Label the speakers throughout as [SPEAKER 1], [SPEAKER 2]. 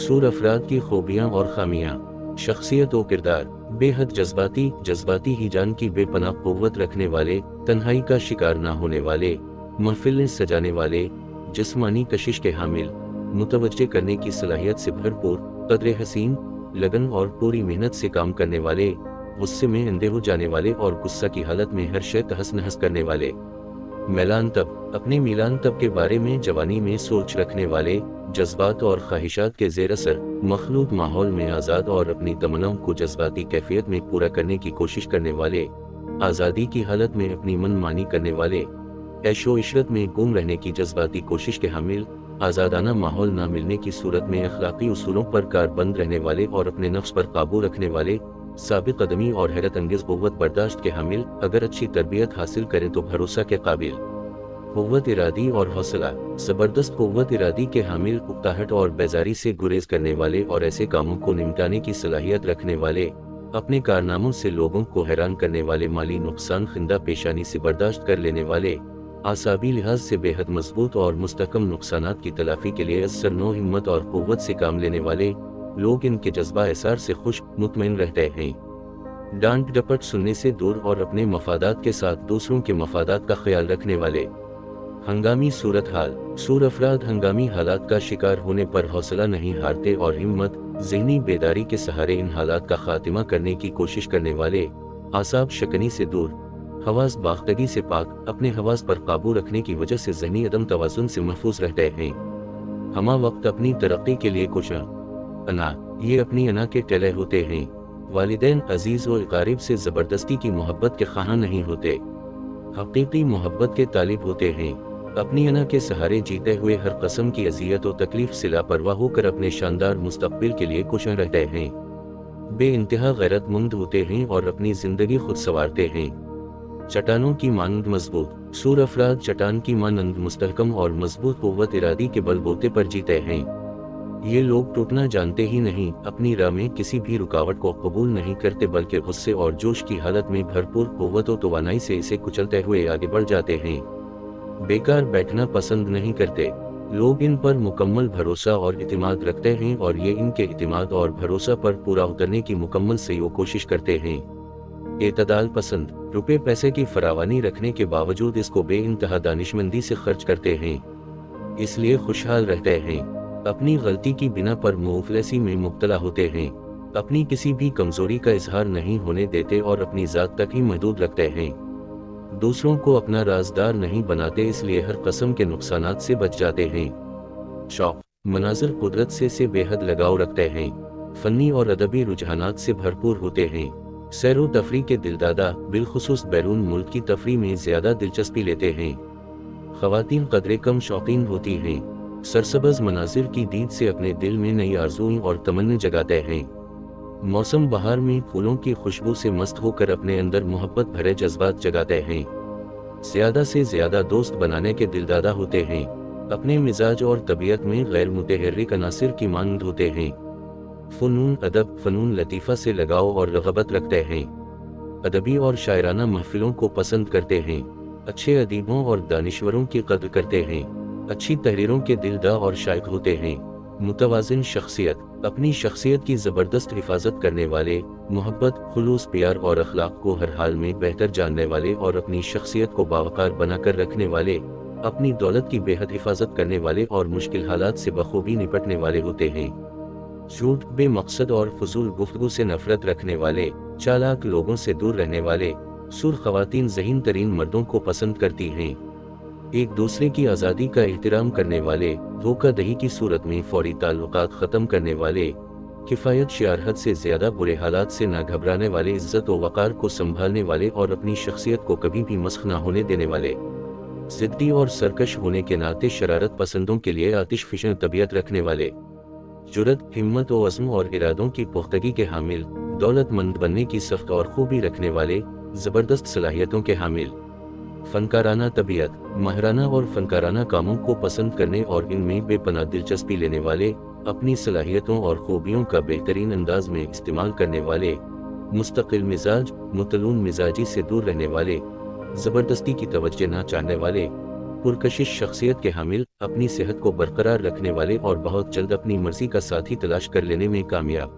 [SPEAKER 1] سور افراد کی خوبیاں اور خامیاں، شخصیت و کردار۔ بے حد جذباتی ہی جان کی بے پناہ قوت رکھنے والے، تنہائی کا شکار نہ ہونے والے، محفلیں سجانے والے، جسمانی کشش کے حامل، متوجہ کرنے کی صلاحیت سے بھرپور، قدر حسین، لگن اور پوری محنت سے کام کرنے والے، غصے میں اندھے ہو جانے والے اور غصہ کی حالت میں ہر شے تہس نہس کرنے والے۔ میلان تب، اپنے میلان تب کے بارے میں جوانی میں سوچ رکھنے والے، جذبات اور خواہشات کے زیر اثر مخلوط ماحول میں آزاد اور اپنی تمناؤں کو جذباتی کیفیت میں پورا کرنے کی کوشش کرنے والے، آزادی کی حالت میں اپنی من مانی کرنے والے، عیش و عشرت میں گم رہنے کی جذباتی کوشش کے حامل، آزادانہ ماحول نہ ملنے کی صورت میں اخلاقی اصولوں پر کاربند رہنے والے اور اپنے نفس پر قابو رکھنے والے، ثابت قدمی اور حیرت انگیز قوت برداشت کے حامل، اگر اچھی تربیت حاصل کریں تو بھروسہ کے قابل، قوت ارادی اور حوصلہ، زبردست قوت ارادی کے حامل، اکتاہٹ اور بیزاری سے گریز کرنے والے اور ایسے کاموں کو نمٹانے کی صلاحیت رکھنے والے، اپنے کارناموں سے لوگوں کو حیران کرنے والے، مالی نقصان خندہ پیشانی سے برداشت کر لینے والے، اعصابی لحاظ سے بے حد مضبوط اور مستحکم، نقصانات کی تلافی کے لیے اثر نو ہمت اور قوت سے کام لینے والے لوگ ان کے جذبہ اثار سے خوش مطمئن رہتے ہیں، ڈانٹ ڈپٹ سننے سے دور اور اپنے مفادات کے ساتھ دوسروں کے مفادات کا خیال رکھنے والے۔ ہنگامی صورتحال، سور افراد ہنگامی حالات کا شکار ہونے پر حوصلہ نہیں ہارتے اور ہمت، ذہنی بیداری کے سہارے ان حالات کا خاتمہ کرنے کی کوشش کرنے والے، اعصاب شکنی سے دور، حواس باختگی سے پاک، اپنے حواس پر قابو رکھنے کی وجہ سے ذہنی عدم توازن سے محفوظ رہتے ہیں، ہمہ وقت اپنی ترقی کے لیے کوشاں، انا، یہ اپنی انا کے ٹلے ہوتے ہیں، والدین، عزیز و اقارب سے زبردستی کی محبت کے خواہاں نہیں ہوتے، حقیقی محبت کے طالب ہوتے ہیں، اپنی انا کے سہارے جیتے ہوئے ہر قسم کی اذیت و تکلیف سے لاپرواہ ہو کر اپنے شاندار مستقبل کے لیے کوشاں رہتے ہیں، بے انتہا غیرت مند ہوتے ہیں اور اپنی زندگی خود سنوارتے ہیں، چٹانوں کی مانند مضبوط، سور افراد چٹان کی مانند مستحکم اور مضبوط قوت ارادی کے بل بوتے پر جیتے ہیں، یہ لوگ ٹوٹنا جانتے ہی نہیں، اپنی راہ میں کسی بھی رکاوٹ کو قبول نہیں کرتے بلکہ غصے اور جوش کی حالت میں بھرپور قوت و توانائی سے اسے کچلتے ہوئے آگے بڑھ جاتے ہیں، بیکار بیٹھنا پسند نہیں کرتے، لوگ ان پر مکمل بھروسہ اور اعتماد رکھتے ہیں اور یہ ان کے اعتماد اور بھروسہ پر پورا اترنے کی مکمل صحیح و کوشش کرتے ہیں، اعتدال پسند، روپے پیسے کی فراوانی رکھنے کے باوجود اس کو بے انتہا دانشمندی سے خرچ کرتے ہیں، اس لیے خوشحال رہتے ہیں، اپنی غلطی کی بنا پر مفلسی میں مبتلا ہوتے ہیں، اپنی کسی بھی کمزوری کا اظہار نہیں ہونے دیتے اور اپنی ذات تک ہی محدود رکھتے ہیں، دوسروں کو اپنا رازدار نہیں بناتے اس لیے ہر قسم کے نقصانات سے بچ جاتے ہیں، شوق، مناظر قدرت سے بے حد لگاؤ رکھتے ہیں، فنی اور ادبی رجحانات سے بھرپور ہوتے ہیں، سیر و تفریح کے دلدادہ، بالخصوص بیرون ملک کی تفریح میں زیادہ دلچسپی لیتے ہیں، خواتین قدرے کم شوقین ہوتی ہیں، سرسبز مناظر کی دید سے اپنے دل میں نئی آرزوئیں اور تمنے جگاتے ہیں، موسم بہار میں پھولوں کی خوشبو سے مست ہو کر اپنے اندر محبت بھرے جذبات جگاتے ہیں، زیادہ سے زیادہ دوست بنانے کے دلدادہ ہوتے ہیں، اپنے مزاج اور طبیعت میں غیر متحرک عناصر کی مانند ہوتے ہیں، فنون ادب، فنون لطیفہ سے لگاؤ اور رغبت رکھتے ہیں، ادبی اور شاعرانہ محفلوں کو پسند کرتے ہیں، اچھے ادیبوں اور دانشوروں کی قدر کرتے ہیں، اچھی تحریروں کے دلدا اور شائق ہوتے ہیں، متوازن شخصیت، اپنی شخصیت کی زبردست حفاظت کرنے والے، محبت، خلوص، پیار اور اخلاق کو ہر حال میں بہتر جاننے والے اور اپنی شخصیت کو باوقار بنا کر رکھنے والے، اپنی دولت کی بے حد حفاظت کرنے والے اور مشکل حالات سے بخوبی نپٹنے والے ہوتے ہیں، جھوٹ، بے مقصد اور فضول گفتگو سے نفرت رکھنے والے، چالاک لوگوں سے دور رہنے والے، سور خواتین ذہین ترین مردوں کو پسند کرتی ہیں، ایک دوسرے کی آزادی کا احترام کرنے والے، دھوکہ دہی کی صورت میں فوری تعلقات ختم کرنے والے، کفایت شیار، حد سے زیادہ برے حالات سے نہ گھبرانے والے، عزت و وقار کو سنبھالنے والے اور اپنی شخصیت کو کبھی بھی مسخ نہ ہونے دینے والے، ضدی اور سرکش ہونے کے ناطے شرارت پسندوں کے لیے آتش فشاں طبیعت رکھنے والے، جرأت، ہمت و عزم اور ارادوں کی پختگی کے حامل، دولت مند بننے کی سخت اور خوبی رکھنے والے، زبردست صلاحیتوں کے حامل، فنکارانہ طبیعت، ماہرانہ اور فنکارانہ کاموں کو پسند کرنے اور ان میں بے پناہ دلچسپی لینے والے، اپنی صلاحیتوں اور خوبیوں کا بہترین انداز میں استعمال کرنے والے، مستقل مزاج، متلون مزاجی سے دور رہنے والے، زبردستی کی توجہ نہ چاہنے والے، پرکشش شخصیت کے حامل، اپنی صحت کو برقرار رکھنے والے اور بہت جلد اپنی مرضی کا ساتھی تلاش کر لینے میں کامیاب۔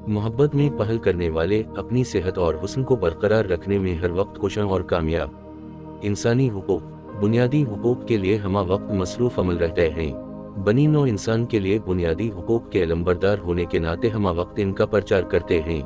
[SPEAKER 1] محبت میں پہل کرنے والے، اپنی صحت اور حسن کو برقرار رکھنے میں ہر وقت کوشاں اور کامیاب۔ انسانی حقوق، بنیادی حقوق کے لیے ہمہ وقت مصروف عمل رہتے ہیں۔ بنی نوع انسان کے لیے بنیادی حقوق کے علمبردار ہونے کے ناطے ہمہ وقت ان کا پرچار کرتے ہیں۔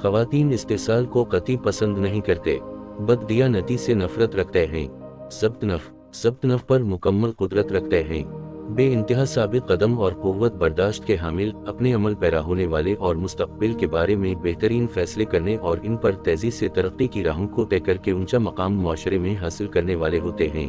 [SPEAKER 1] خواتین استحصال کو قطعی پسند نہیں کرتے، بددیانتی سے نفرت رکھتے ہیں، ضبط نفس پر مکمل قدرت رکھتے ہیں، بے انتہا ثابت قدم اور قوت برداشت کے حامل، اپنے عمل پیرا ہونے والے اور مستقبل کے بارے میں بہترین فیصلے کرنے اور ان پر تیزی سے ترقی کی راہوں کو طے کر کے اونچا مقام معاشرے میں حاصل کرنے والے ہوتے ہیں۔